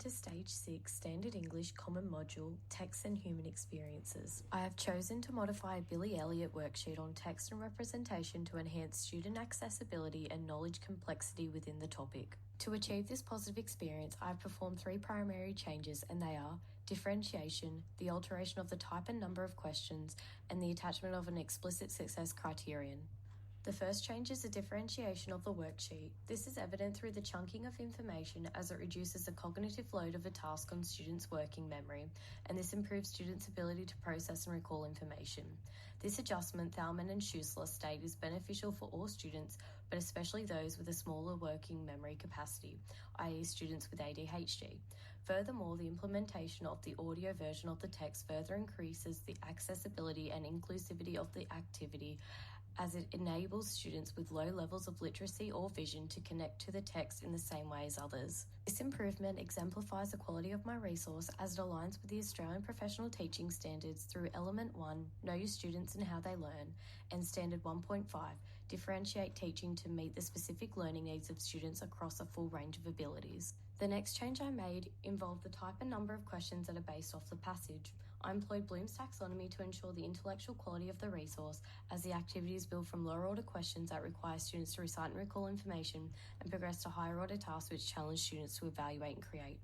To Stage 6 Standard English Common Module Text and Human Experiences. I have chosen to modify a Billy Elliot worksheet on text and representation to enhance student accessibility and knowledge complexity within the topic. To achieve this positive experience, I have performed 3 primary changes, and they are differentiation, the alteration of the type and number of questions, and the attachment of an explicit success criterion. The first change is the differentiation of the worksheet. This is evident through the chunking of information as it reduces the cognitive load of a task on students' working memory, and this improves students' ability to process and recall information. This adjustment, Thalman and Schussler state, is beneficial for all students, but especially those with a smaller working memory capacity, i.e. students with ADHD. Furthermore, the implementation of the audio version of the text further increases the accessibility and inclusivity of the activity, as it enables students with low levels of literacy or vision to connect to the text in the same way as others. This improvement exemplifies the quality of my resource as it aligns with the Australian Professional Teaching Standards through Element 1, Know Your Students and How They Learn, and Standard 1.5, Differentiate Teaching to meet the specific learning needs of students across a full range of abilities. The next change I made involved the type and number of questions that are based off the passage. I employed Bloom's taxonomy to ensure the intellectual quality of the resource, as the activities build from lower order questions that require students to recite and recall information and progress to higher order tasks which challenge students to evaluate and create.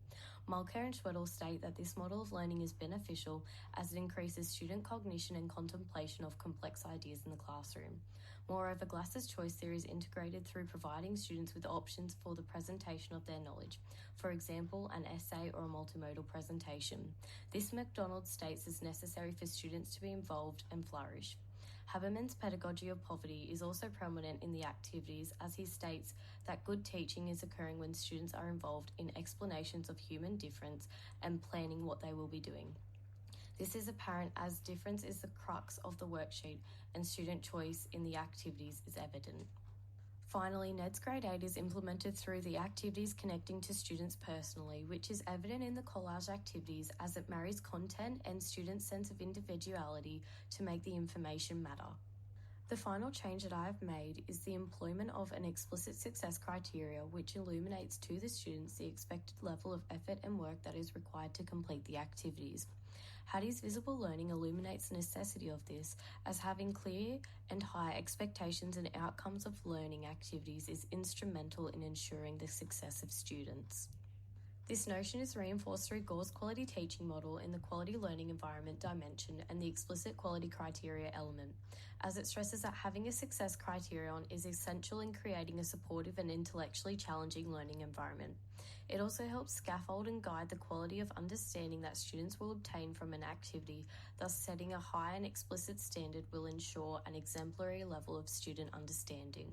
Mulcair and Schwedel state that this model of learning is beneficial as it increases student cognition and contemplation of complex ideas in the classroom. Moreover, Glass's choice theory is integrated through providing students with options for the presentation of their knowledge. For example, an essay or a multimodal presentation. This McDonald states is necessary for students to be involved and flourish. Haberman's pedagogy of poverty is also prominent in the activities, as he states that good teaching is occurring when students are involved in explanations of human difference and planning what they will be doing. This is apparent as difference is the crux of the worksheet and student choice in the activities is evident. Finally, NEDS Grade 8 is implemented through the activities connecting to students personally, which is evident in the collage activities as it marries content and students' sense of individuality to make the information matter. The final change that I have made is the employment of an explicit success criteria which illuminates to the students the expected level of effort and work that is required to complete the activities. Hattie's visible learning illuminates the necessity of this, as having clear and high expectations and outcomes of learning activities is instrumental in ensuring the success of students. This notion is reinforced through Gore's quality teaching model in the quality learning environment dimension and the explicit quality criteria element, as it stresses that having a success criterion is essential in creating a supportive and intellectually challenging learning environment. It also helps scaffold and guide the quality of understanding that students will obtain from an activity, thus setting a high and explicit standard will ensure an exemplary level of student understanding.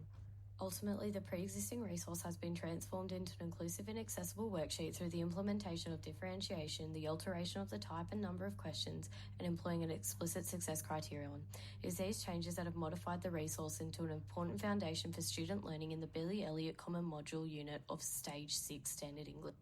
Ultimately, the pre-existing resource has been transformed into an inclusive and accessible worksheet through the implementation of differentiation, the alteration of the type and number of questions, and employing an explicit success criterion. It is these changes that have modified the resource into an important foundation for student learning in the Billy Elliot Common Module unit of Stage 6 Standard English.